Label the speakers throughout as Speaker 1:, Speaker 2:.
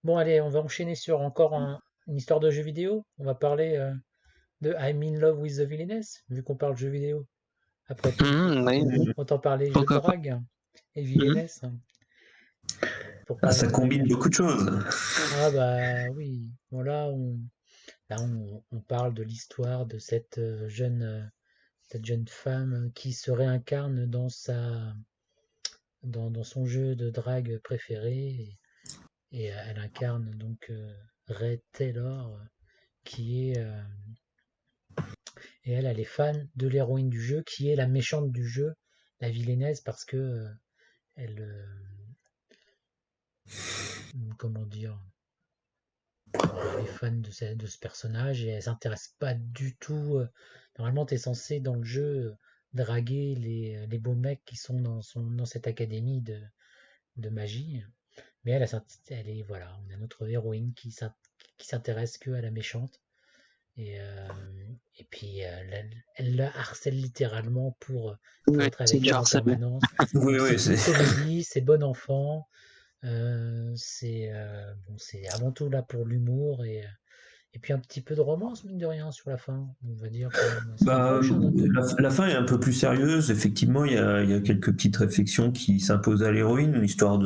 Speaker 1: Bon, allez, on va enchaîner sur encore une histoire de jeu vidéo. On va parler de I'm in love with the villainess, vu qu'on parle jeu vidéo. Après tout,
Speaker 2: Oui,
Speaker 1: autant parler jeu de
Speaker 2: pourquoi pas.
Speaker 1: drague et
Speaker 2: Mhm.
Speaker 1: villainess pour
Speaker 3: Ah,
Speaker 1: parler
Speaker 3: ça
Speaker 1: un peu de
Speaker 3: combine
Speaker 1: jeu.
Speaker 3: beaucoup de choses.
Speaker 1: Ah bah oui, bon là on parle de l'histoire de cette jeune femme qui se réincarne dans son jeu de drague préféré et elle incarne donc Red Taylor qui est et elle est fan de l'héroïne du jeu qui est la méchante du jeu, la vilainaise parce que elle comment dire elle est fan de ce personnage et elle s'intéresse pas du tout. Normalement, tu es censé dans le jeu draguer les beaux mecs qui sont dans cette académie de magie. Mais elle est, voilà, on a notre héroïne qui s'intéresse que à la méchante. Et, euh, et puis, elle la harcèle littéralement pour
Speaker 2: Oui,
Speaker 1: être
Speaker 2: c'est
Speaker 1: avec
Speaker 2: du
Speaker 1: elle en
Speaker 2: harcèlement.
Speaker 1: permanence.
Speaker 3: Oui,
Speaker 1: Donc, c'est
Speaker 3: oui, c'est.
Speaker 1: une comédie, c'est bon enfant. Bon, c'est avant tout là pour l'humour et puis un petit peu de romance, mine de rien, sur la fin. On va dire quand même, ça
Speaker 3: Bah,
Speaker 1: accroche un peu.
Speaker 3: la fin est un peu plus sérieuse. Effectivement, il y a quelques petites réflexions qui s'imposent à l'héroïne, histoire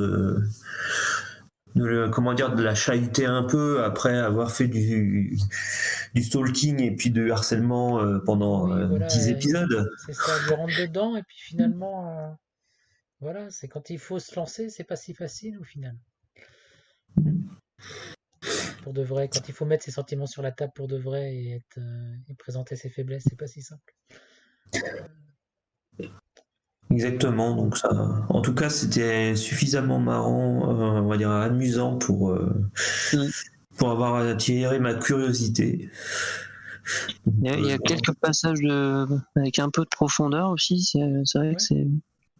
Speaker 3: comment dire, de la chahuter un peu après avoir fait du stalking et puis du harcèlement pendant
Speaker 1: Oui,
Speaker 3: 10
Speaker 1: voilà,
Speaker 3: épisodes.
Speaker 1: c'est ça, elle lui rentre dedans, et puis finalement, voilà, c'est quand il faut se lancer, c'est pas si facile au final. Pour de vrai, quand il faut mettre ses sentiments sur la table pour de vrai et présenter ses faiblesses, c'est pas si simple. Bon,
Speaker 3: Exactement, donc ça. En tout cas, c'était suffisamment marrant, on va dire amusant
Speaker 2: Mm.
Speaker 3: pour avoir attiré ma curiosité.
Speaker 2: Il y a quelques passages avec un peu de profondeur aussi, c'est vrai que
Speaker 1: ouais.
Speaker 2: c'est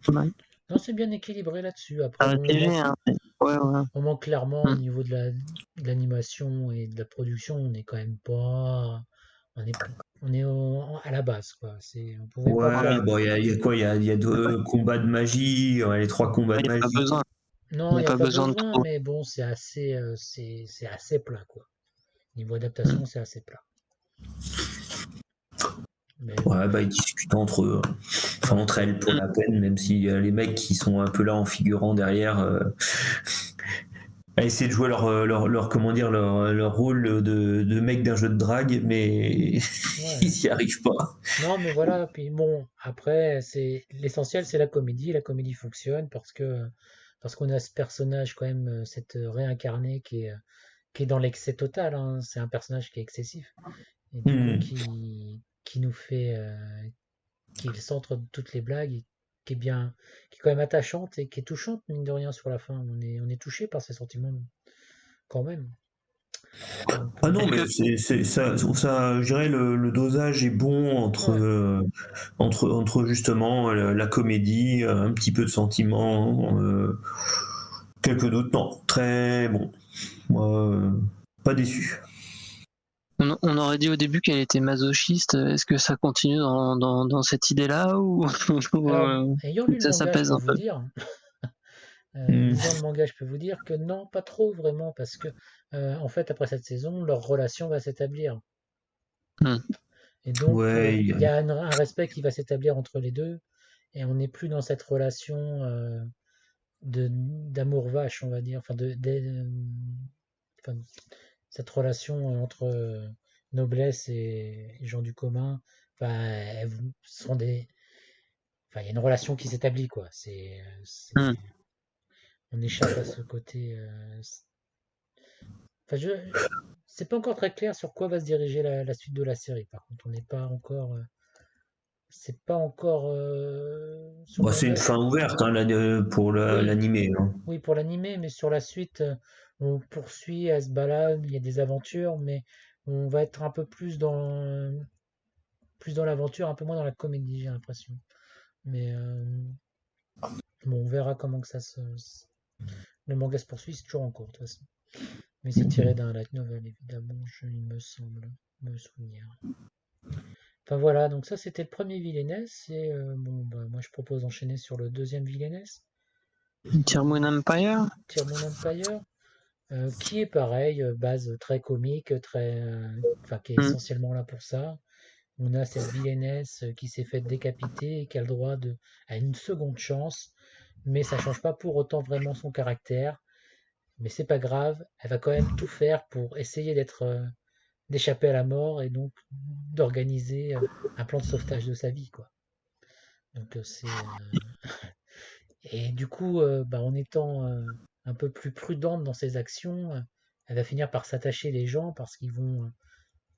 Speaker 2: pas mal.
Speaker 1: Non, c'est bien équilibré là-dessus. Après,
Speaker 2: Ça
Speaker 1: bon,
Speaker 2: reste léger, hein. Ouais, ouais.
Speaker 1: on manque clairement au
Speaker 2: Mm.
Speaker 1: niveau de l'animation et de la production, on est quand même pas, on est, à la base, quoi. On pouvait pas
Speaker 3: Ouais,
Speaker 1: faire.
Speaker 3: bon, il y a quoi? Il y a deux combats de magie, ouais, les trois combats
Speaker 2: Il
Speaker 3: de
Speaker 2: n'y a pas
Speaker 3: magie.
Speaker 2: besoin. Il
Speaker 1: Non,
Speaker 2: n'y
Speaker 1: il
Speaker 2: a
Speaker 1: n'y a
Speaker 2: pas
Speaker 1: pas
Speaker 2: besoin de
Speaker 1: besoin,
Speaker 2: trop.
Speaker 1: mais bon, c'est assez plat, quoi. Niveau adaptation, c'est assez plat. Mais bon,
Speaker 3: Ouais, bah, ils discutent entre eux, hein. Enfin,
Speaker 1: ouais.
Speaker 3: entre elles pour
Speaker 2: Mm.
Speaker 3: la peine, même si les mecs qui sont un peu là en figurant derrière, à essayer de jouer comment dire, leur rôle de mec d'un jeu de drague, mais
Speaker 1: Ouais.
Speaker 3: ils n'y arrivent pas.
Speaker 1: Non, mais voilà. Puis bon, après, c'est l'essentiel, c'est la comédie. La comédie fonctionne parce qu'on a ce personnage quand même, cette réincarnée qui est dans l'excès total, hein. C'est un personnage qui est excessif et du coup
Speaker 3: Hmm.
Speaker 1: qui nous fait, qui est le centre de toutes les blagues, et qui est quand même attachante et qui est touchante mine de rien sur la fin. On est touché par ses sentiments quand même. Donc
Speaker 3: Ah non,
Speaker 2: Quelques,
Speaker 3: mais je dirais le dosage est bon
Speaker 1: ouais,
Speaker 3: entre justement la comédie, un petit peu de sentiment, quelques doutes, non, très bon. Moi, pas déçu.
Speaker 2: on aurait dit au début qu'elle était masochiste. Est-ce que ça continue dans cette idée-là ou
Speaker 1: alors ayant lu le
Speaker 2: ça
Speaker 1: manga, je
Speaker 2: s'apaise
Speaker 1: peux
Speaker 2: un
Speaker 1: vous
Speaker 2: peu?
Speaker 1: dire,
Speaker 3: Hmm.
Speaker 1: lisant le manga, je peux vous dire que non, pas trop vraiment, parce que en fait, après cette saison, leur relation va s'établir.
Speaker 2: Hmm.
Speaker 1: Et donc,
Speaker 3: Ouais,
Speaker 1: il y a un respect qui va s'établir entre les deux, et on n'est plus dans cette relation d'amour vache, on va dire, enfin, cette relation entre noblesse et gens du commun. Enfin, elles sont enfin, il y a une relation qui s'établit, quoi.
Speaker 2: Hmm.
Speaker 1: On échappe à ce côté. Enfin, c'est pas encore très clair sur quoi va se diriger la suite de la série. Par contre, on n'est pas encore, c'est pas encore sur le
Speaker 3: bah, c'est une
Speaker 1: manga.
Speaker 3: fin ouverte hein, pour
Speaker 1: Oui,
Speaker 3: l'animé, hein.
Speaker 1: oui, pour l'animé, mais sur la suite, on poursuit, elle se balade, il y a des aventures, mais on va être un peu plus dans l'aventure, un peu moins dans la comédie, j'ai l'impression. Mais bon, on verra comment que le manga se poursuit, c'est toujours en cours de toute façon. Mais c'est tiré d'un light novel, évidemment, il me semble me souvenir. Enfin voilà, donc ça c'était le premier Villainess, et bon, bah, moi je propose d'enchaîner sur le deuxième Villainess,
Speaker 2: Moon Empire?
Speaker 1: Tyr Moon Empire. qui est pareil, base très comique, enfin qui est
Speaker 2: Mm.
Speaker 1: essentiellement là pour ça. On a cette vilainesse qui s'est faite décapiter et qui a le droit à une seconde chance, mais ça change pas pour autant vraiment son caractère. Mais c'est pas grave, elle va quand même tout faire pour essayer d'échapper à la mort et donc d'organiser un plan de sauvetage de sa vie, quoi. Donc et du coup, bah, en étant un peu plus prudente dans ses actions, elle va finir par s'attacher les gens parce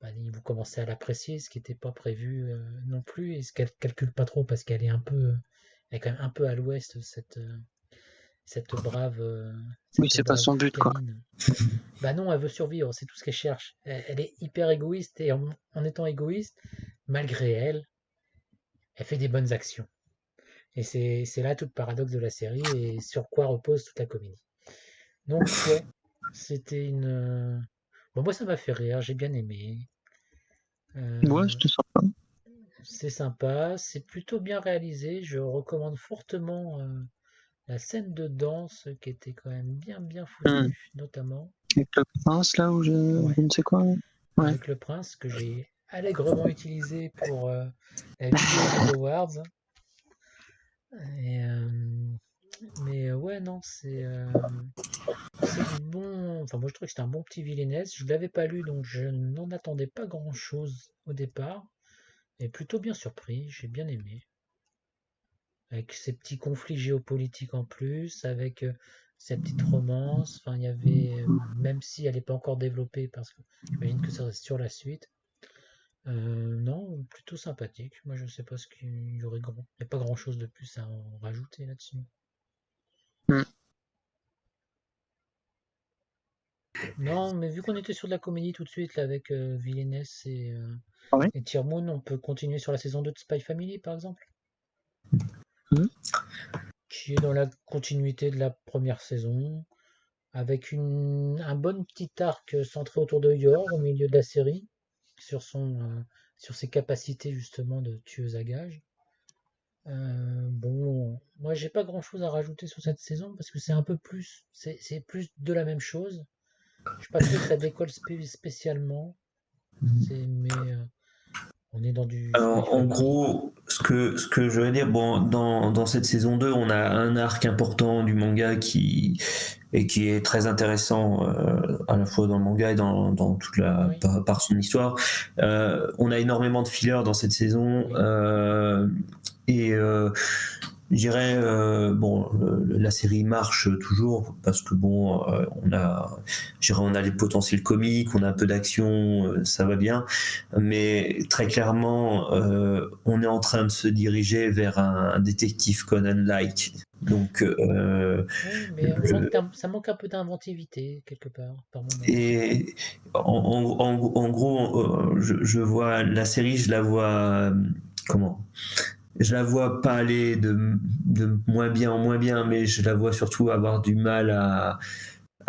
Speaker 1: bah, ils vont commencer à l'apprécier, ce qui n'était pas prévu non plus, et ce qu'elle calcule pas trop parce qu'elle est elle est quand même un peu à l'ouest, cette brave, euh,
Speaker 2: Oui,
Speaker 1: cette
Speaker 2: c'est pas
Speaker 1: brave
Speaker 2: son but, quoi.
Speaker 1: gamine. Bah non, elle veut survivre, c'est tout ce qu'elle cherche. Elle est hyper égoïste et en étant égoïste, malgré elle, elle fait des bonnes actions. Et c'est là tout le paradoxe de la série et sur quoi repose toute la comédie. Donc ouais, c'était bon, moi ça m'a fait rire, j'ai bien aimé.
Speaker 2: Ouais,
Speaker 1: Euh,
Speaker 2: c'était sympa.
Speaker 1: c'est sympa, c'est plutôt bien réalisé. Je recommande fortement la scène de danse qui était quand même bien
Speaker 2: Mm.
Speaker 1: foutue, notamment.
Speaker 2: Avec le prince, là, ou
Speaker 1: Ouais,
Speaker 2: je ne sais quoi. Ouais.
Speaker 1: avec le prince que j'ai allègrement utilisé pour la vidéo des Awards. Et, mais ouais, non, c'est du bon. Enfin, moi je trouve que c'était un bon petit villainess. Je l'avais pas lu donc je n'en attendais pas grand-chose au départ. Et plutôt bien surpris, j'ai bien aimé. Avec ces petits conflits géopolitiques en plus, avec ces petites romances. Enfin, il y avait, même si elle n'est pas encore développée, parce que j'imagine que ça reste sur la suite. Non, plutôt sympathique. Moi, je sais pas ce qu'il y aurait grand. Il n'y a pas grand-chose de plus à en rajouter là-dessus.
Speaker 2: Mm.
Speaker 1: Non, mais vu qu'on était sur de la comédie tout de suite, là, avec Villainess
Speaker 2: Ah ouais.
Speaker 1: et Tiermoon, on peut continuer sur la saison 2 de Spy Family, par exemple,
Speaker 2: Mm.
Speaker 1: qui est dans la continuité de la première saison, avec un bon petit arc centré autour de Yor au milieu de la série, sur sur ses capacités justement de tueuse à gages. Bon, moi j'ai pas grand chose à rajouter sur cette saison parce que c'est un peu plus, c'est plus de la même chose. Je pas trouvé que ça décolle spécialement, mais on est dans du Spy
Speaker 3: Alors, en
Speaker 1: Family.
Speaker 3: gros, ce que je veux dire, bon, dans cette saison 2, on a un arc important du manga qui est très intéressant à la fois dans le manga et dans toute
Speaker 1: Oui,
Speaker 3: par son histoire. On a énormément de fillers dans cette saison
Speaker 1: oui.
Speaker 3: et je dirais bon, la série marche toujours parce que bon, on a les potentiels comiques, on a un peu d'action, ça va bien, mais très clairement, on est en train de se diriger vers un détective Conan-like. Donc,
Speaker 1: Oui, mais ça manque un peu d'inventivité quelque part, par moment.
Speaker 3: et en gros, je vois la série, je la vois comment? Je la vois pas aller de moins bien en moins bien, mais je la vois surtout avoir du mal à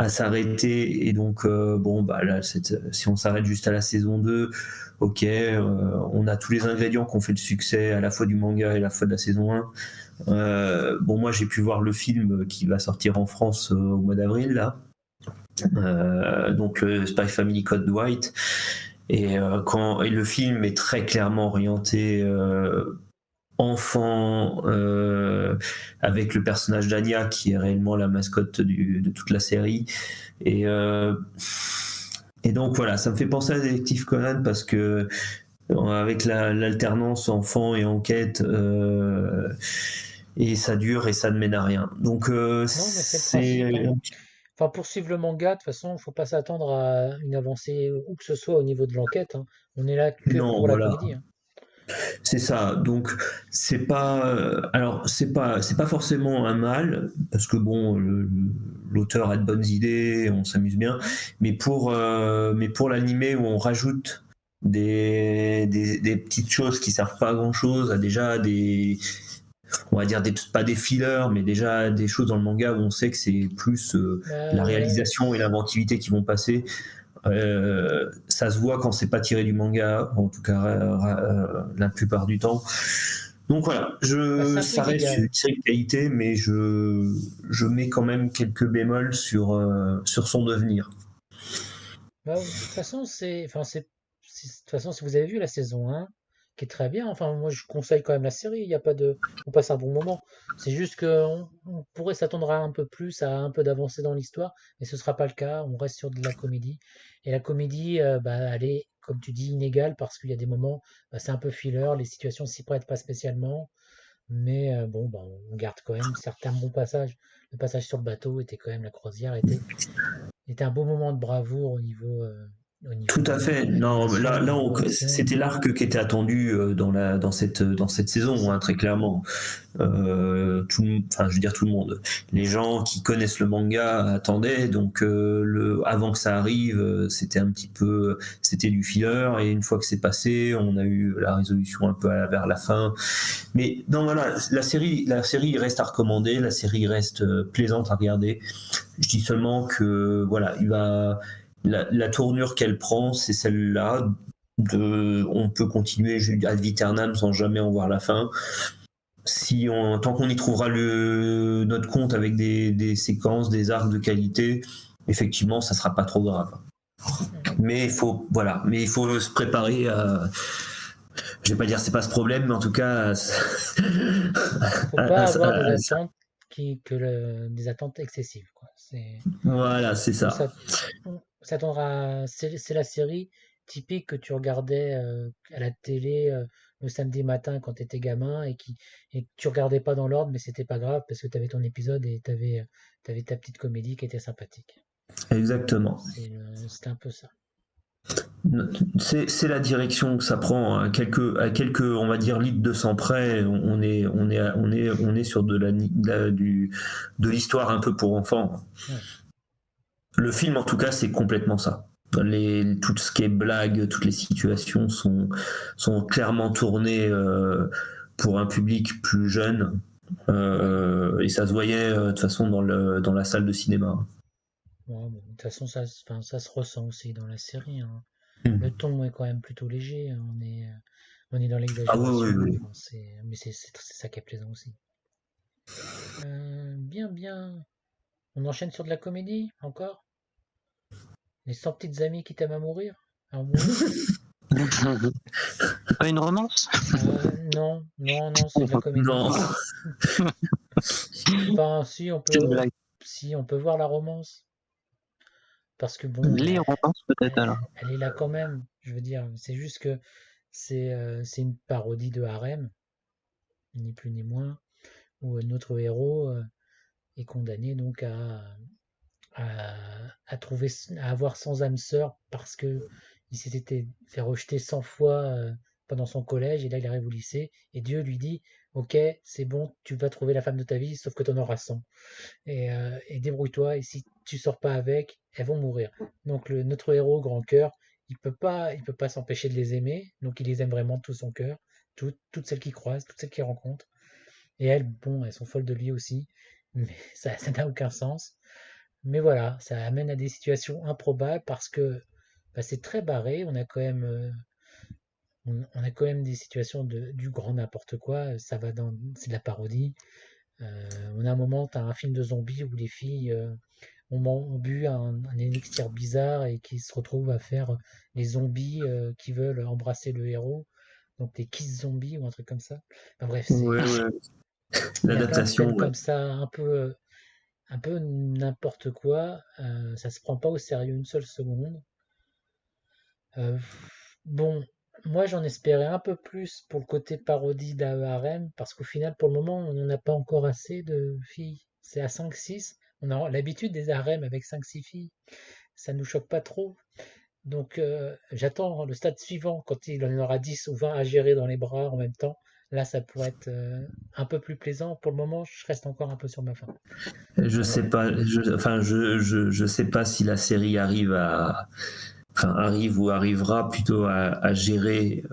Speaker 3: s'arrêter. Et donc, bon, bah là, si on s'arrête juste à la saison 2, ok, on a tous les ingrédients qui ont fait le succès à la fois du manga et à la fois de la saison 1. Bon, moi, j'ai pu voir le film qui va sortir en France au mois d'avril, là. Donc, Spy Family Code White. Et le film est très clairement orienté enfant avec le personnage d'Anya qui est réellement la mascotte de toute la série et et donc voilà, ça me fait penser à Détective Conan parce que avec l'alternance enfant et enquête et ça dure et ça ne mène à rien, donc
Speaker 1: Non, mais c'est le
Speaker 3: c'est
Speaker 1: principe, hein. Enfin, pour suivre le manga, de toute façon, il ne faut pas s'attendre à une avancée où que ce soit au niveau de l'enquête, hein. On est là que
Speaker 3: non,
Speaker 1: pour la
Speaker 3: voilà.
Speaker 1: comédie, hein.
Speaker 3: C'est ça. Donc c'est pas alors c'est pas forcément un mal parce que bon l'auteur a de bonnes idées, on s'amuse bien, mais pour l'animé où on rajoute des petites choses qui servent pas à grand chose, à déjà des on va dire pas des fillers mais déjà des choses dans le manga où on sait que c'est plus la
Speaker 1: Ouais,
Speaker 3: réalisation et l'inventivité qui vont passer. Ça se voit quand c'est pas tiré du manga, en tout cas la plupart du temps. Donc voilà,
Speaker 1: C'est un peu
Speaker 3: ça reste
Speaker 1: inégal.
Speaker 3: une série de qualité, mais je mets quand même quelques bémols sur son devenir.
Speaker 1: Bah, de toute façon, de toute façon, si vous avez vu la saison 1, qui est très bien, enfin, moi je conseille quand même la série, il y a pas de, on passe un bon moment. C'est juste qu'on pourrait s'attendre à un peu plus, à un peu d'avancée dans l'histoire, mais ce sera pas le cas, on reste sur de la comédie. Et la comédie, bah, elle est, comme tu dis, inégale parce qu'il y a des moments, bah, c'est un peu filler, les situations s'y prêtent pas spécialement, mais bon, bah, on garde quand même certains bons passages. Le passage sur le bateau était quand même, la croisière était un beau moment de bravoure au
Speaker 3: Tout
Speaker 1: niveau
Speaker 3: à fait. Non,
Speaker 1: réalisation, au niveau action.
Speaker 3: c'était l'arc qui était attendu dans cette
Speaker 1: C'est
Speaker 3: saison, hein,
Speaker 1: ça.
Speaker 3: très clairement. Enfin, je veux dire tout le monde. Les gens qui connaissent le manga attendaient, donc avant que ça arrive, c'était un petit peu, c'était du filler, et une fois que c'est passé, on a eu la résolution un peu vers la fin. Mais non, voilà, la série reste à recommander, la série reste plaisante à regarder. Je dis seulement que voilà, la tournure qu'elle prend, c'est celle-là. On peut continuer ad vieternam sans jamais en voir la fin. Tant qu'on y trouvera notre compte avec des séquences, des arcs de qualité, effectivement, ça sera pas trop grave. Mais il faut se préparer à. Je vais pas dire c'est pas ce problème, mais en tout cas,
Speaker 1: Faut pas avoir des attentes des attentes excessives, quoi.
Speaker 3: voilà, c'est
Speaker 1: On
Speaker 3: ça.
Speaker 1: s'att- on s'attendra, c'est la série typique que tu regardais à la télé le samedi matin quand tu étais gamin et que tu regardais pas dans l'ordre, mais c'était pas grave parce que tu avais ton épisode et tu avais ta petite comédie qui était sympathique.
Speaker 3: Exactement.
Speaker 1: C'était un peu ça.
Speaker 3: C'est la direction que ça prend à quelques on va dire litres de sang près. On est sur de l'histoire un peu pour enfants.
Speaker 1: Ouais.
Speaker 3: Le film, en tout cas, c'est complètement ça. Tout ce qui est blague, toutes les situations sont clairement tournées pour un public plus jeune. Et ça se voyait de toute façon dans la salle de cinéma.
Speaker 1: Ouais, bon, de toute façon, enfin, ça se ressent aussi dans la série, hein. Le
Speaker 3: Mm.
Speaker 1: ton est quand même plutôt léger, hein. On est dans
Speaker 3: Ah oui, oui,
Speaker 1: l'exagération.
Speaker 3: oui.
Speaker 1: Enfin, mais c'est ça qui est plaisant aussi. Bien, bien. On enchaîne sur de la comédie, encore? Les 100 petites amies qui t'aiment à mourir?
Speaker 2: Pas une romance?
Speaker 1: Non, non, non, c'est de la comédie.
Speaker 3: Non.
Speaker 1: Enfin,
Speaker 2: C'est une blague.
Speaker 1: si, on peut voir la romance. Parce que bon,
Speaker 2: Les romances peut-être alors.
Speaker 1: elle est là quand même. Je veux dire, c'est juste que c'est une parodie de harem, ni plus ni moins, où notre héros est condamné donc à, à avoir sans âme sœur parce que il s'était fait rejeter 100 fois pendant son collège et là il arrive au lycée et Dieu lui dit ok c'est bon tu vas trouver la femme de ta vie sauf que tu en auras 100 et débrouille-toi et si tu sors pas avec elles vont mourir donc notre héros grand cœur il peut pas s'empêcher de les aimer donc il les aime vraiment de tout son cœur toutes celles qu'il croise toutes celles qu'il rencontre et elles bon elles sont folles de lui aussi mais ça n'a aucun sens mais voilà, ça amène à des situations improbables parce que bah, c'est très barré. On a quand même des situations du grand n'importe quoi. C'est de la parodie. On a un moment, tu as un film de zombies où les filles ont bu un élixir bizarre et qui se retrouvent à faire les zombies qui veulent embrasser le héros. Donc des kiss zombies ou un truc comme ça. Enfin, bref,
Speaker 3: Ouais, ouais.
Speaker 1: il y a plein de
Speaker 3: L'adaptation,
Speaker 1: scènes
Speaker 3: ouais.
Speaker 1: comme ça, un peu n'importe quoi. Ça se prend pas au sérieux une seule seconde. Euh, bon, moi j'en espérais un peu plus pour le côté parodie d'Harem, parce qu'au final, pour le moment, on n'en a pas encore assez de filles. C'est à 5-6. On a l'habitude des harems avec 5-6 filles. Ça nous choque pas trop. Donc j'attends le stade suivant, quand il en aura 10 ou 20 à gérer dans les bras en même temps. Là, ça pourrait être un peu plus plaisant. Pour le moment, je reste encore un peu sur ma faim.
Speaker 3: Je sais pas, je sais pas si la série arrive ou arrivera plutôt à gérer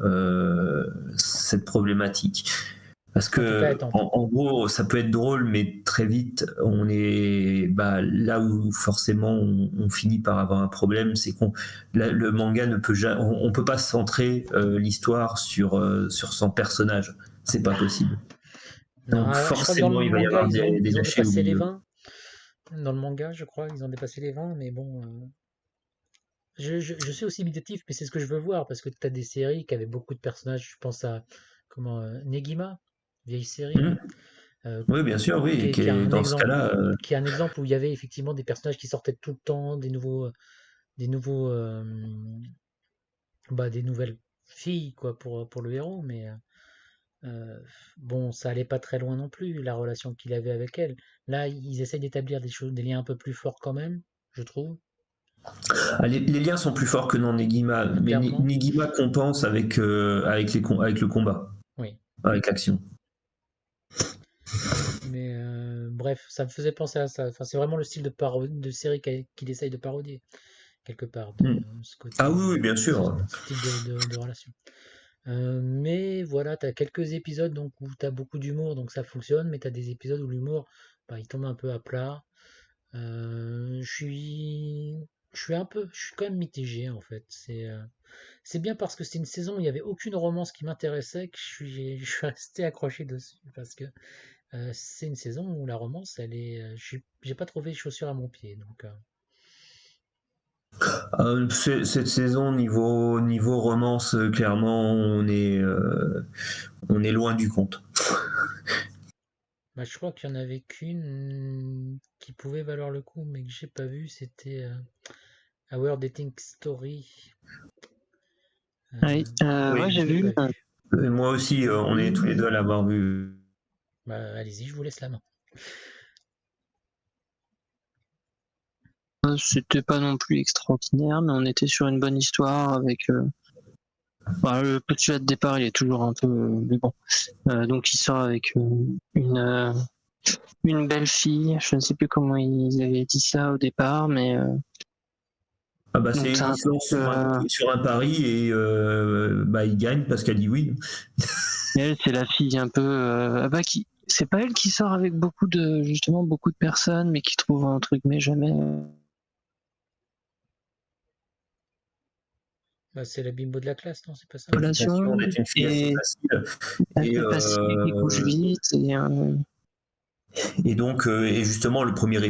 Speaker 3: cette problématique. Parce
Speaker 1: En tout cas, elle
Speaker 3: que
Speaker 1: tente.
Speaker 3: en gros, ça peut être drôle, mais très vite, on est là où forcément on finit par avoir un problème, c'est le manga ne peut jamais, on peut pas centrer l'histoire sur son personnage. C'est pas possible.
Speaker 1: Non,
Speaker 3: Donc
Speaker 1: je crois que dans
Speaker 3: forcément,
Speaker 1: le
Speaker 3: il va y
Speaker 1: manga,
Speaker 3: avoir des
Speaker 1: ils ont
Speaker 3: lâchés au
Speaker 1: dépassé les
Speaker 3: milieu.
Speaker 1: 20. Dans le manga, je crois, ils ont dépassé les 20, mais bon. Je suis aussi méditatif, mais c'est ce que je veux voir, parce que tu as des séries qui avaient beaucoup de personnages. Je pense à comment Negima, vieille série là,
Speaker 3: Mhm.
Speaker 1: euh,
Speaker 3: Oui, bien sûr, oui.
Speaker 1: qui est un
Speaker 3: Dans ce
Speaker 1: exemple,
Speaker 3: cas-là,
Speaker 1: qui est un exemple où il y avait effectivement des personnages qui sortaient tout le temps, des nouveaux, des nouvelles filles quoi pour le héros, mais euh, bon, ça allait pas très loin non plus la relation qu'il avait avec elle. Là, ils essayent d'établir des choses, des liens un peu plus forts quand même, je trouve,
Speaker 3: les liens sont plus forts que dans Negima, mais
Speaker 1: clairement.
Speaker 3: Negima compense avec le combat,
Speaker 1: Oui.
Speaker 3: avec l'action.
Speaker 1: Mais bref, ça me faisait penser à ça. Enfin, c'est vraiment le style de série qu'il essaye de parodier, quelque part,
Speaker 3: Mm.
Speaker 1: ce
Speaker 3: Ah
Speaker 1: côté,
Speaker 3: oui, oui, bien sûr.
Speaker 1: ce type de relation. Mais voilà, tu as quelques épisodes donc, où tu as beaucoup d'humour, donc ça fonctionne, mais tu as des épisodes où l'humour, il tombe un peu à plat. Je suis, je suis quand même mitigé en fait. C'est bien parce que c'est une saison où il n'y avait aucune romance qui m'intéressait que je suis resté accroché dessus parce que c'est une saison où la romance, j'ai pas trouvé chaussure à mon pied. Donc,
Speaker 3: Cette saison, niveau romance, clairement, on est loin du compte.
Speaker 1: je crois qu'il y en avait qu'une qui pouvait valoir le coup, mais que j'ai pas vu. C'était Our Dating Story.
Speaker 2: Oui, ouais,
Speaker 3: Oui.
Speaker 1: Je
Speaker 2: j'ai
Speaker 1: l'ai
Speaker 2: vu.
Speaker 1: pas vu.
Speaker 3: Et moi aussi, on est tous les deux à l'avoir vu.
Speaker 1: Allez-y, je vous laisse la main.
Speaker 2: C'était pas non plus extraordinaire, mais on était sur une bonne histoire avec. Le postulat de départ, il est toujours un peu. Mais bon. Donc, il sort avec une belle fille. Je ne sais plus comment ils avaient dit ça au départ, mais.
Speaker 3: Ah bah
Speaker 2: Donc,
Speaker 3: c'est
Speaker 2: c'est
Speaker 3: il
Speaker 2: un
Speaker 3: se lance
Speaker 2: truc.
Speaker 3: sur un pari et il gagne parce qu'elle dit oui.
Speaker 2: Elle, c'est la fille un peu. Qui. C'est pas elle qui sort avec justement beaucoup de personnes, mais qui trouve un truc, mais jamais.
Speaker 1: C'est la bimbo de la classe, non? C'est pas ça?
Speaker 3: Réputation
Speaker 2: Relation
Speaker 3: d'être une fille assez
Speaker 2: et
Speaker 3: facile et,
Speaker 2: assez facile, qui couche vite.
Speaker 3: et donc et justement le premier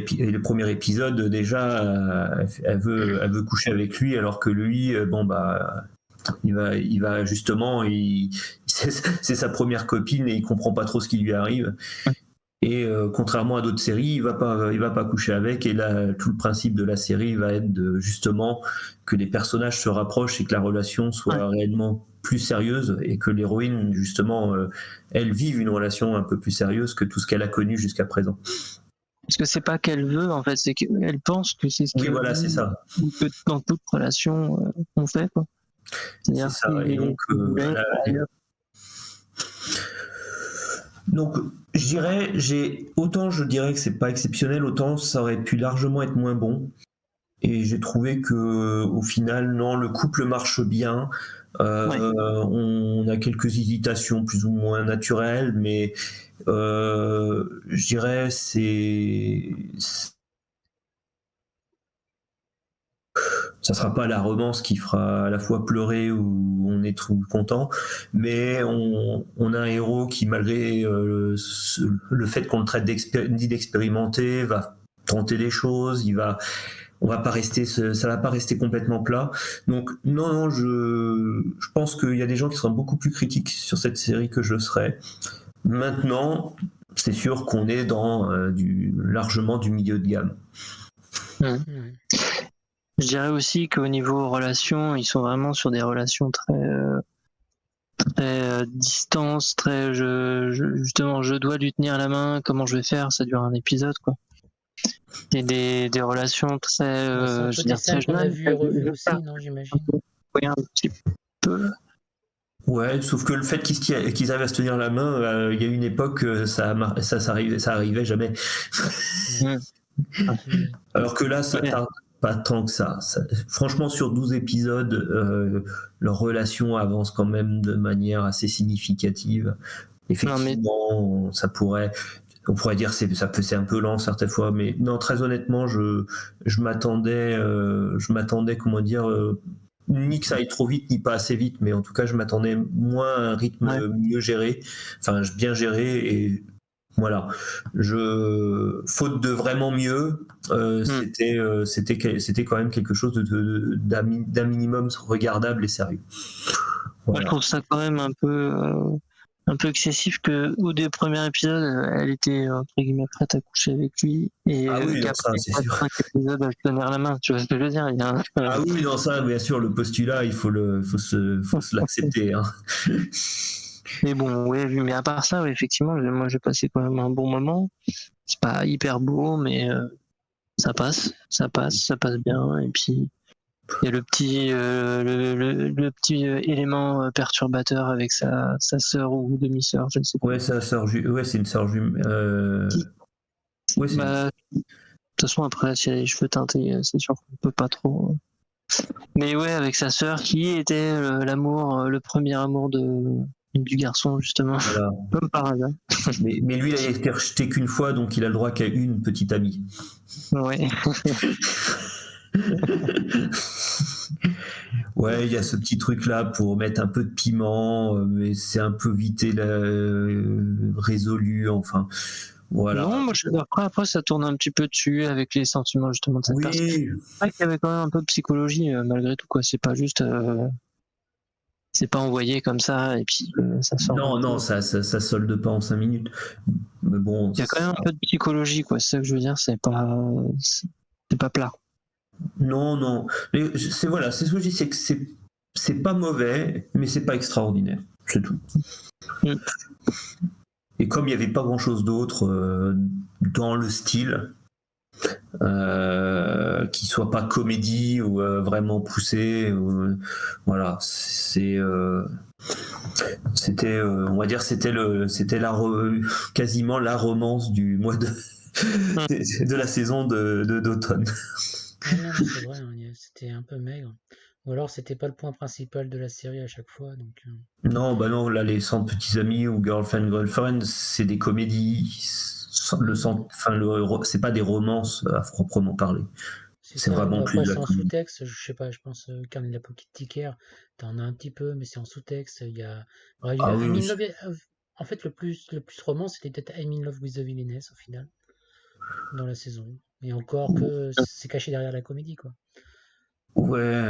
Speaker 3: épisode déjà elle veut coucher avec lui alors que lui il va justement c'est sa première copine et il comprend pas trop ce qui lui arrive. Et contrairement à d'autres séries, il va pas coucher avec. Et là, tout le principe de la série va être justement que les personnages se rapprochent et que la relation soit réellement plus sérieuse et que l'héroïne, justement, elle vive une relation un peu plus sérieuse que tout ce qu'elle a connu jusqu'à présent.
Speaker 2: Parce que c'est pas qu'elle veut, en fait, c'est qu'elle pense que c'est ce
Speaker 3: Oui,
Speaker 2: qu'elle
Speaker 3: voilà,
Speaker 2: veut,
Speaker 3: c'est ça.
Speaker 2: ou que dans toute relation, on fait, quoi.
Speaker 3: C'est
Speaker 2: C'est-à-dire
Speaker 3: ça. Et
Speaker 2: qu'il
Speaker 3: donc, donc, je dirais que c'est pas exceptionnel, autant ça aurait pu largement être moins bon. Et j'ai trouvé que au final, non, le couple marche bien. On a quelques hésitations plus ou moins naturelles, mais je dirais ça sera pas la romance qui fera à la fois pleurer ou on est trop content, mais on a un héros qui, malgré le fait qu'on le traite d'expérimenté, va tenter des choses, on va pas rester, ça va pas rester complètement plat. Donc non, je pense qu'il y a des gens qui seront beaucoup plus critiques sur cette série que je serai. Maintenant, c'est sûr qu'on est dans largement du milieu de gamme.
Speaker 2: Ouais. Je dirais aussi qu'au niveau relations, ils sont vraiment sur des relations très distance, justement, je dois lui tenir la main, comment je vais faire, ça dure un épisode, quoi. Et des relations
Speaker 1: C'est un peu des scènes qu'on a vues et revues aussi, non, j'imagine.
Speaker 2: Oui, un petit peu.
Speaker 3: Ouais, sauf que le fait qu'ils arrivent à se tenir la main, il y a une époque, ça arrivait jamais. Alors que là, ça tarde pas tant que ça. Franchement, sur 12 épisodes, leur relation avance quand même de manière assez significative. Effectivement, on pourrait dire que c'est un peu lent certaines fois, mais non, très honnêtement, je m'attendais, comment dire, ni que ça aille trop vite, ni pas assez vite, mais en tout cas, je m'attendais moins à un rythme mieux géré, enfin bien géré, et voilà. Faute de vraiment mieux, c'était quand même quelque chose d'un minimum regardable et sérieux.
Speaker 2: Moi, je trouve ça quand même un peu excessif que au des premiers épisodes, elle était entre guillemets prête à coucher avec lui et
Speaker 3: Ah oui, non, ça,
Speaker 2: qu'après
Speaker 3: c'est sûr.
Speaker 2: 5 épisodes, elle se tenir la main. Tu vois ce que je veux dire?
Speaker 3: Ah oui, non, ça, bien sûr, le postulat, il faut se l'accepter, hein.
Speaker 2: Mais bon, ouais, mais à part ça, ouais, effectivement, moi j'ai passé quand même un bon moment. C'est pas hyper beau, mais ça passe bien. Et puis il y a le le petit élément perturbateur avec sa sœur ou demi-sœur, je ne sais pas.
Speaker 3: Ouais, c'est une sœur jumelle. Ouais,
Speaker 2: Bah, de toute façon, après, si elle a les cheveux teintés, c'est sûr qu'on peut pas trop. Mais ouais, avec sa sœur qui était le premier amour du garçon, justement.
Speaker 3: voilà.
Speaker 2: Comme par hasard.
Speaker 3: Mais lui, il a été rejeté qu'une fois, donc il a le droit qu'à une petite amie.
Speaker 2: Ouais.
Speaker 3: Ouais, il y a ce petit truc-là pour mettre un peu de piment, mais c'est un peu vite résolu, enfin. Voilà.
Speaker 2: Non, moi je suis après ça tourne un petit peu dessus avec les sentiments justement de cette personne.
Speaker 3: Oui,
Speaker 2: C'est vrai qu'il y avait quand même un peu de psychologie malgré tout, quoi. C'est pas juste. C'est pas envoyé comme ça et puis ça sort.
Speaker 3: non, ça solde pas en 5 minutes. Mais bon.
Speaker 2: Il y a quand même un peu de psychologie, quoi. C'est ça que je veux dire, c'est pas plat.
Speaker 3: Non. Mais voilà, c'est ce que je dis, c'est que c'est pas mauvais, mais c'est pas extraordinaire. C'est tout.
Speaker 2: Mm.
Speaker 3: Et comme il n'y avait pas grand chose d'autre dans le style, qui soit pas comédie ou vraiment poussé, voilà, c'était, on va dire, c'était quasiment la romance du mois de la saison d'automne.
Speaker 1: Ah non, mais c'est vrai, hein, c'était un peu maigre. Ou alors c'était pas le point principal de la série à chaque fois. Donc,
Speaker 3: Non, bah non, là, les 100 petits amis ou girlfriend, c'est des comédies. C'est pas des romances à proprement parler.
Speaker 1: c'est
Speaker 3: C'est
Speaker 1: ça.
Speaker 3: vraiment
Speaker 1: Bon,
Speaker 3: plus
Speaker 1: après,
Speaker 3: de
Speaker 1: c'est
Speaker 3: la
Speaker 1: en
Speaker 3: comédie.
Speaker 1: sous-texte. Je sais pas, je pense Carnet de l'apothicaire, t'en as un petit peu, mais c'est en sous-texte. Il y a, ouais, il y
Speaker 3: Ah
Speaker 1: a
Speaker 3: oui,
Speaker 1: I'm
Speaker 3: oui.
Speaker 1: in Love. En fait, le plus roman, c'était peut-être I'm in Love with the Villainess au final, dans la saison. Et encore que c'est caché derrière la comédie, quoi.
Speaker 3: Ouais.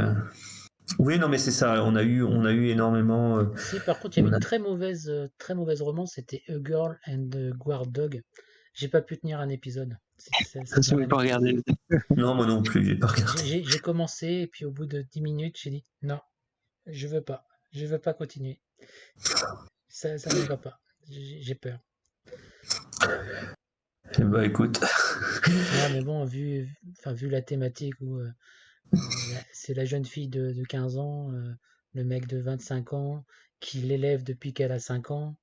Speaker 3: Oui, non, mais c'est ça. On a eu énormément.
Speaker 1: Si par contre il y avait
Speaker 3: On
Speaker 1: une
Speaker 3: a-
Speaker 1: très mauvaise romance, c'était A Girl and the Guard Dog. J'ai pas pu tenir un épisode. Ça
Speaker 2: Je
Speaker 1: m'a
Speaker 2: ne pas
Speaker 1: manqué.
Speaker 2: regarder.
Speaker 3: Non, moi non plus, j'ai pas regardé.
Speaker 1: J'ai commencé et puis au bout de 10 minutes, j'ai dit non, je veux pas continuer. Ça ne va pas. J'ai peur.
Speaker 3: Bah écoute.
Speaker 1: Non, mais bon, vu la thématique où c'est la jeune fille de 15 ans, le mec de 25 ans, qui l'élève depuis qu'elle a 5 ans,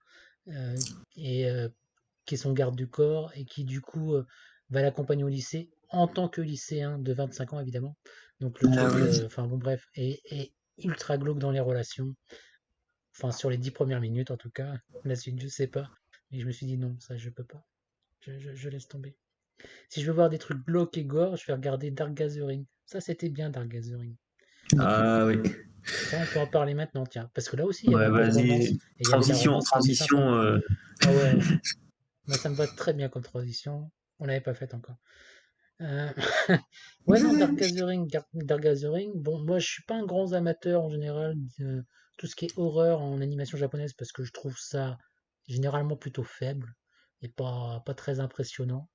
Speaker 1: euh, et qui est son garde du corps, et qui du coup va l'accompagner au lycée, en tant que lycéen de 25 ans évidemment. Donc le truc,
Speaker 2: Oui.
Speaker 1: enfin bon bref, est ultra glauque dans les relations, enfin sur les 10 premières minutes en tout cas, la suite je sais pas, mais je me suis dit non, ça je peux pas, je laisse tomber. Si je veux voir des trucs glauques et gore, je vais regarder Dark Gathering. Ça, c'était bien, Dark Gathering.
Speaker 3: Ah oui.
Speaker 1: Ça, on peut en parler maintenant, tiens. Parce que là aussi, il y avait
Speaker 3: Ouais,
Speaker 1: un peu de romance.
Speaker 3: vas-y.
Speaker 1: Et il y avait de la romance parmi sympa.
Speaker 3: Transition.
Speaker 1: Ah ouais, moi, ça me va très bien comme transition. On l'avait pas faite encore. Euh, Ouais, non, Dark Gathering. Bon, moi, je suis pas un grand amateur en général de tout ce qui est horreur en animation japonaise parce que je trouve ça généralement plutôt faible et pas très impressionnant.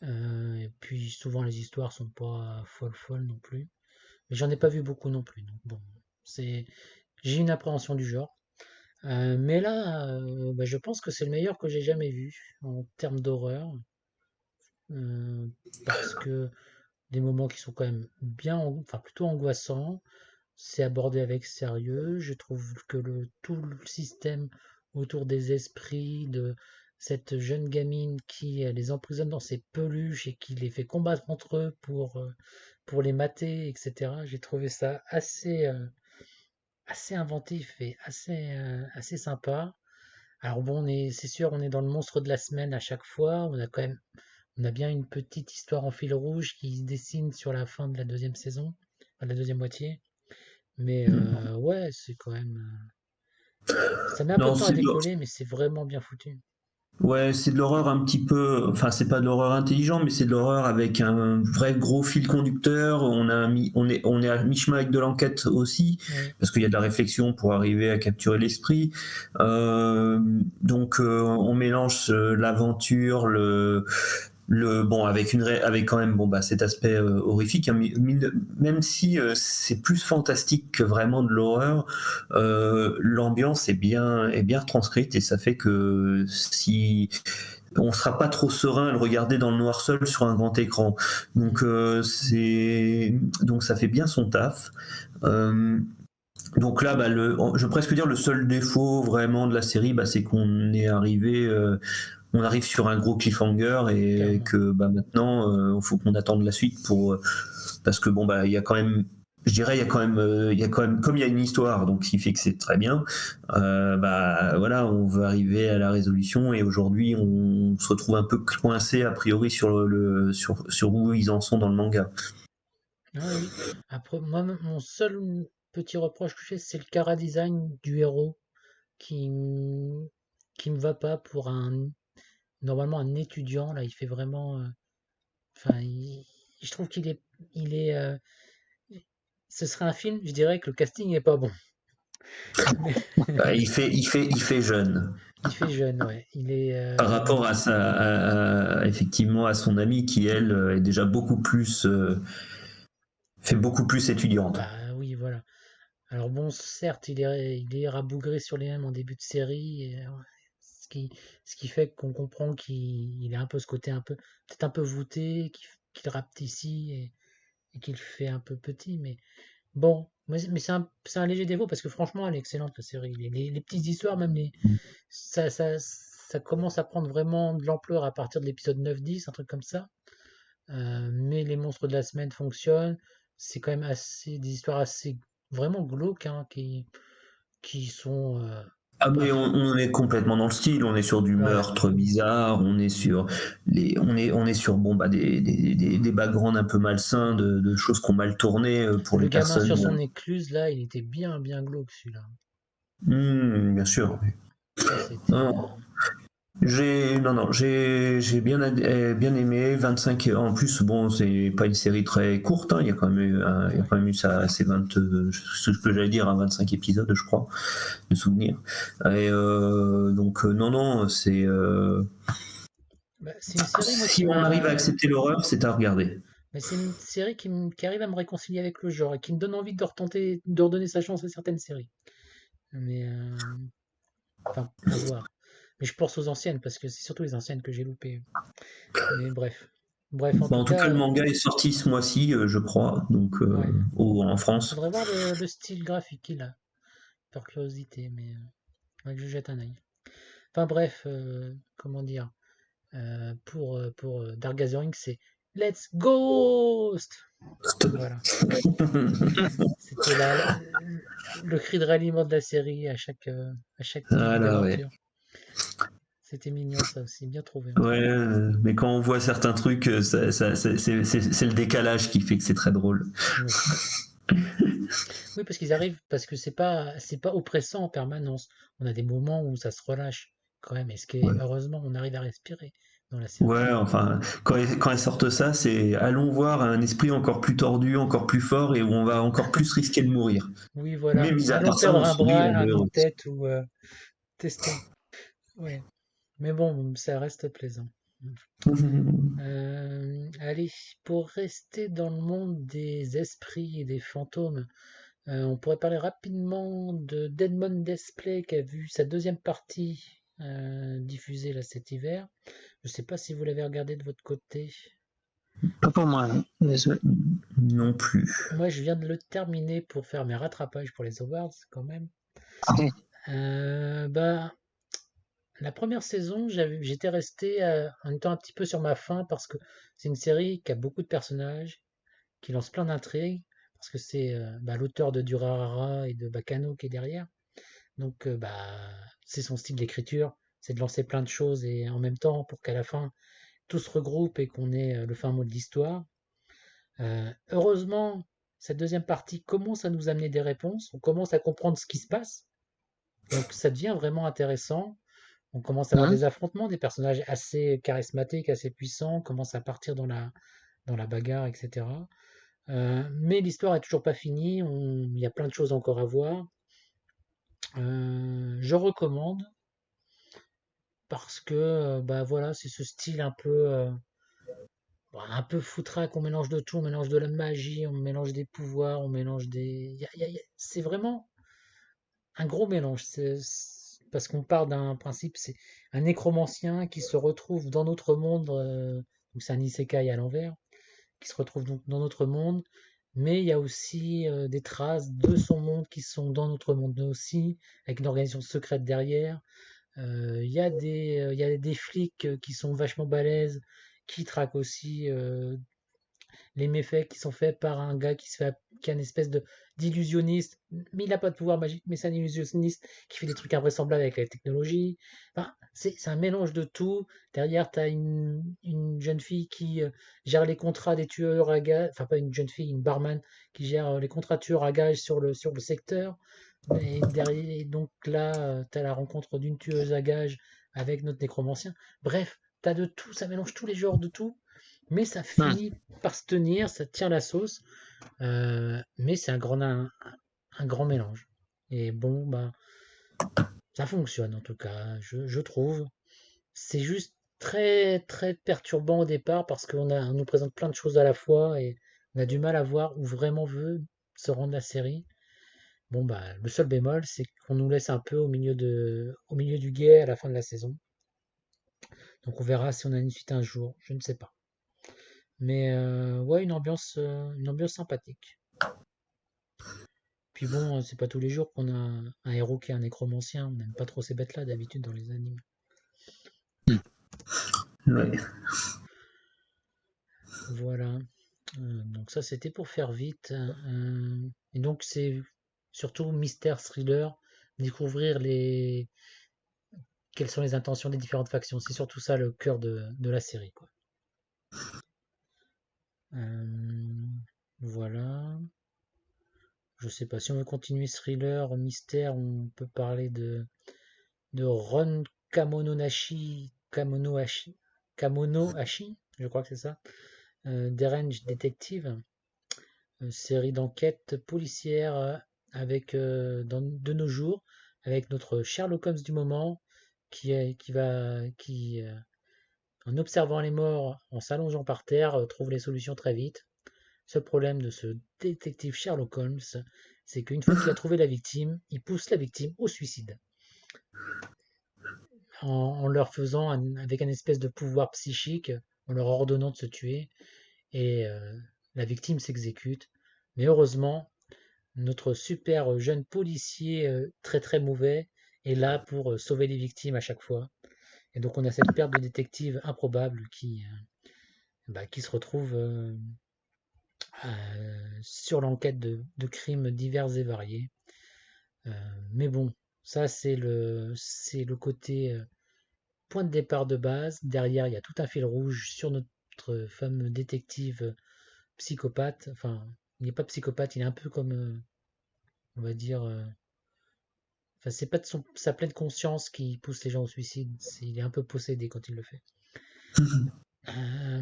Speaker 1: Et puis souvent les histoires sont pas folles non plus. Mais j'en ai pas vu beaucoup non plus. Donc bon, c'est j'ai une appréhension du genre. Mais là, bah, je pense que c'est le meilleur que j'ai jamais vu en termes d'horreur. euh, Parce que des moments qui sont quand même bien, enfin plutôt angoissants. C'est abordé avec sérieux. Je trouve que tout le système autour des esprits, de cette jeune gamine qui les emprisonne dans ses peluches et qui les fait combattre entre eux pour les mater, etc. J'ai trouvé ça assez inventif et assez sympa. Alors bon, c'est sûr, on est dans le monstre de la semaine à chaque fois. On a bien une petite histoire en fil rouge qui se dessine sur la fin de la deuxième saison, enfin, de la deuxième moitié. Mais ouais, c'est quand même. Ça met un peu
Speaker 3: Non,
Speaker 1: de temps à décoller, mais c'est vraiment bien foutu.
Speaker 3: ouais, c'est de l'horreur un petit peu. Enfin, c'est pas de l'horreur intelligente, mais c'est de l'horreur avec un vrai gros fil conducteur. On est à mi-chemin avec de l'enquête aussi,
Speaker 1: Oui.
Speaker 3: parce qu'il y a de la réflexion pour arriver à capturer l'esprit. Euh, donc, on mélange l'aventure, bon, avec quand même bon bah cet aspect horrifique, hein, même si c'est plus fantastique que vraiment de l'horreur, l'ambiance est bien retranscrite et ça fait que si on sera pas trop serein à le regarder dans le noir seul sur un grand écran, donc donc ça fait bien son taf. Euh, donc là, bah, je vais presque dire le seul défaut vraiment de la série, bah, c'est qu'on est arrivé on arrive sur un gros cliffhanger et
Speaker 1: Clairement.
Speaker 3: que bah, maintenant il faut qu'on attende la suite pour parce que bon bah il y a quand même je dirais il y a quand même comme il y a une histoire donc ce qui fait que c'est très bien bah voilà on veut arriver à la résolution et aujourd'hui on se retrouve un peu coincé a priori sur où ils en sont dans le manga.
Speaker 1: Ah oui. Après, moi, mon seul petit reproche que j'ai, c'est le chara design du héros qui, qui me va pas pour normalement un étudiant. Là, il fait vraiment. Enfin, je trouve il est. Ce serait un film, je dirais que le casting est pas bon. Mais
Speaker 3: Il fait jeune
Speaker 1: il fait jeune, ouais. Il est.
Speaker 3: par rapport à effectivement à son amie qui elle est déjà beaucoup plus fait beaucoup plus étudiante.
Speaker 1: Bah oui, voilà. Alors bon, certes, il est rabougré sur les mêmes en début de série, ce qui, ce qui fait qu'on comprend qu'il a un peu ce côté un peu, peut-être un peu voûté, qu'il rapetissit et qu'il fait un peu petit, mais bon, mais c'est un léger défaut parce que franchement, elle est excellente la série. Les petites histoires, même ça commence à prendre vraiment de l'ampleur à partir de l'épisode 9-10, un truc comme ça. Mais les monstres de la semaine fonctionnent. C'est quand même des histoires assez vraiment glauques, hein, qui sont
Speaker 3: Ah
Speaker 1: pas.
Speaker 3: mais on est complètement dans le style, on est sur du
Speaker 1: Ouais.
Speaker 3: meurtre bizarre, on est sur bon bah des backgrounds un peu malsains de choses qui ont mal tourné pour
Speaker 1: Le
Speaker 3: les
Speaker 1: gamin sur
Speaker 3: personnes.
Speaker 1: son écluse, là, il était bien, bien glauque, celui-là.
Speaker 3: Bien sûr.
Speaker 1: Ça, c'était.
Speaker 3: Non, j'ai bien aimé 25 en plus bon c'est pas une série très courte hein, il y a quand même eu il y a
Speaker 1: Ouais.
Speaker 3: quand même eu ça c'est 20 ce que j'allais dire 25 épisodes je crois de souvenirs et donc non c'est
Speaker 1: Bah, c'est une série, moi, qui
Speaker 3: si on arrive à
Speaker 1: m'a.
Speaker 3: accepter l'horreur, c'est à regarder.
Speaker 1: Mais c'est une série qui arrive à me réconcilier avec le genre et qui me donne envie de retenter, de redonner sa chance à certaines séries. Mais. Enfin, à voir. Mais je pense aux anciennes parce que c'est surtout les anciennes que j'ai loupées. Mais bref. Bref, en
Speaker 3: Bah,
Speaker 1: tout
Speaker 3: en tout cas,
Speaker 1: cas,
Speaker 3: le manga est sorti ce mois-ci, je crois, donc
Speaker 1: ouais.
Speaker 3: en France.
Speaker 1: Faudrait voir le style graphique qu'il a, par curiosité, mais faudrait que je jette un œil. Enfin bref, comment dire, pour Dark Gathering, c'est Let's Ghost! Voilà. C'était le cri de ralliement de la série à chaque début
Speaker 3: Voilà, ouais.
Speaker 1: d'aventure. C'était mignon ça aussi, bien trouvé.
Speaker 3: Ouais, mais quand on voit certains trucs, c'est le décalage qui fait que c'est très drôle.
Speaker 1: Oui. Oui, parce qu'ils arrivent, parce que c'est pas oppressant en permanence. On a des moments où ça se relâche quand même. Et
Speaker 3: Ouais.
Speaker 1: heureusement, on arrive à respirer dans la série.
Speaker 3: Ouais, enfin, quand elles sortent ça, c'est allons voir un esprit encore plus tordu, encore plus fort, et où on va encore plus risquer de mourir.
Speaker 1: Oui,
Speaker 3: Mais
Speaker 1: voilà.
Speaker 3: mis à
Speaker 1: Allons
Speaker 3: part ça,
Speaker 1: perdre
Speaker 3: on
Speaker 1: un
Speaker 3: se dit,
Speaker 1: bras,
Speaker 3: on
Speaker 1: un
Speaker 3: est
Speaker 1: bout de
Speaker 3: heureux.
Speaker 1: tête ou testons. Ouais. Mais bon, ça reste plaisant. Allez, pour rester dans le monde des esprits et des fantômes, on pourrait parler rapidement de Deadmon Display qui a vu sa deuxième partie diffusée là cet hiver. Je ne sais pas si vous l'avez regardé de votre côté.
Speaker 2: Pas pour moi, non. Désolé.
Speaker 3: Non plus.
Speaker 1: Moi, je viens de le terminer pour faire mes rattrapages pour les awards quand même. Bah, la première saison, j'étais resté en étant un petit peu sur ma faim parce que c'est une série qui a beaucoup de personnages, qui lance plein d'intrigues, parce que c'est l'auteur de Durarara et de Bacano qui est derrière. Donc, c'est son style d'écriture, c'est de lancer plein de choses et en même temps pour qu'à la fin tout se regroupe et qu'on ait le fin mot de l'histoire. Heureusement, cette deuxième partie commence à nous amener des réponses, on commence à comprendre ce qui se passe, donc ça devient vraiment intéressant. On commence à avoir
Speaker 2: Hum,
Speaker 1: des affrontements, des personnages assez charismatiques, assez puissants, on commence à partir dans la bagarre, etc. Mais l'histoire est toujours pas finie, il y a plein de choses encore à voir. Je recommande parce que bah voilà, c'est ce style un peu foutraque, on mélange de tout, on mélange de la magie, on mélange des pouvoirs, on mélange des. C'est vraiment un gros mélange. Parce qu'on part d'un principe, c'est un nécromancien qui se retrouve dans notre monde, donc c'est un isekai à l'envers, qui se retrouve donc dans notre monde, mais il y a aussi des traces de son monde qui sont dans notre monde aussi, avec une organisation secrète derrière. Il y a des flics qui sont vachement balèzes, qui traquent aussi les méfaits qui sont faits par un gars qui est une espèce de d'illusionniste, mais il n'a pas de pouvoir magique, mais c'est un illusionniste qui fait des trucs invraisemblables avec la technologie. Enfin, c'est un mélange de tout. Derrière, tu as une jeune fille qui gère les contrats des tueurs à gages, enfin pas une jeune fille, une barman qui gère les contrats de tueurs à gages sur le secteur. Et derrière, donc là, tu as la rencontre d'une tueuse à gages avec notre nécromancien. Bref, tu as de tout, ça mélange tous les genres de tout, mais ça
Speaker 2: hum.
Speaker 1: finit par se tenir, ça tient la sauce, mais c'est un grand mélange. Et bon, bah, ça fonctionne en tout cas, je trouve. C'est juste très très perturbant au départ parce on nous présente plein de choses à la fois et on a du mal à voir où vraiment veut se rendre la série. Bon, bah, le seul bémol, c'est qu'on nous laisse un peu au milieu du guet à la fin de la saison. Donc on verra si on a une suite un jour, je ne sais pas. Mais ouais, une ambiance sympathique. Puis bon, c'est pas tous les jours qu'on a un héros qui est un nécromancien. On n'aime pas trop ces bêtes-là d'habitude dans les animes.
Speaker 3: Ouais.
Speaker 1: Voilà. Donc ça, c'était pour faire vite. Et donc c'est surtout mystère thriller, découvrir quelles sont les intentions des différentes factions. C'est surtout ça le cœur de la série, quoi. Euh, voilà. Je sais pas si on veut continuer thriller, mystère, on peut parler de Ron Kamonohashi, je crois que c'est ça, Deranged Detective, série d'enquête policière de nos jours, avec notre Sherlock Holmes du moment, qui en observant les morts, en s'allongeant par terre, trouve les solutions très vite. Seul problème de ce détective Sherlock Holmes, c'est qu'une fois qu'il a trouvé la victime, il pousse la victime au suicide. En leur faisant avec un espèce de pouvoir psychique, en leur ordonnant de se tuer, et la victime s'exécute. Mais heureusement, notre super jeune policier très très mauvais est là pour sauver les victimes à chaque fois. Et donc on a cette paire de détectives improbables qui se retrouve sur l'enquête de crimes divers et variés. Mais bon, ça c'est le côté point de départ de base. Derrière, il y a tout un fil rouge sur notre fameux détective psychopathe. Enfin, il n'est pas psychopathe, il est un peu comme, on va dire, enfin, c'est pas de sa pleine conscience qui pousse les gens au suicide. Il est un peu possédé quand il le fait.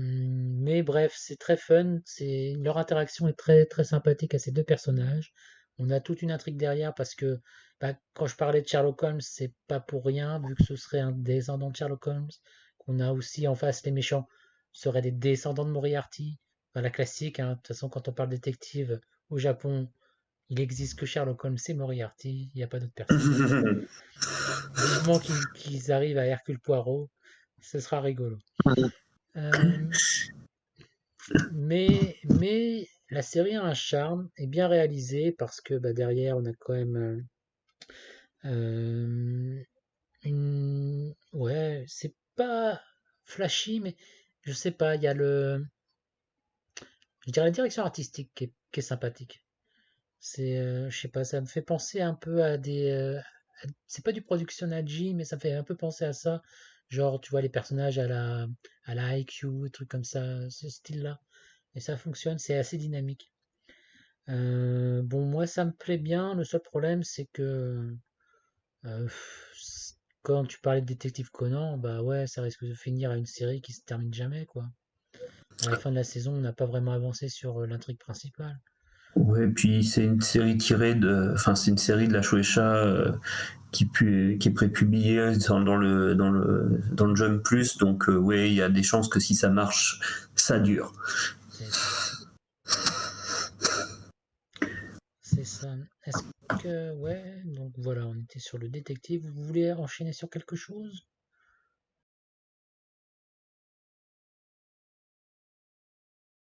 Speaker 1: Mais bref, c'est très fun. Leur interaction est très très sympathique à ces deux personnages. On a toute une intrigue derrière parce que bah, quand je parlais de Sherlock Holmes, c'est pas pour rien, vu que ce serait un descendant de Sherlock Holmes. Qu'on a aussi en face les méchants seraient des descendants de Moriarty. Enfin, la classique, hein. De toute façon, quand on parle détective au Japon, il existe que Sherlock Holmes et Moriarty, il n'y a pas d'autre personne. Vivement qu'ils arrivent à Hercule Poirot, ce sera rigolo. Euh, mais la série a un charme, est bien réalisée parce que bah, derrière on a quand même ouais, c'est pas flashy, mais je sais pas, il y a je dirais la direction artistique qui est sympathique. Je sais pas, ça me fait penser un peu à c'est pas du production IG, mais ça me fait un peu penser à ça. Genre, tu vois les personnages à la IQ, des trucs comme ça, ce style-là. Et ça fonctionne, c'est assez dynamique. Bon, moi, ça me plaît bien. Le seul problème, c'est que euh, quand tu parlais de Détective Conan, bah ouais, ça risque de finir à une série qui se termine jamais, quoi. À la fin de la saison, on n'a pas vraiment avancé sur l'intrigue principale.
Speaker 3: Ouais, puis c'est une série tirée de, enfin c'est une série de la Shueisha qui est prépubliée dans le Jump Plus, donc ouais, il y a des chances que si ça marche, ça dure.
Speaker 1: C'est ça. C'est ça. Est-ce que, ouais, donc voilà, on était sur le détective. Vous voulez enchaîner sur quelque chose?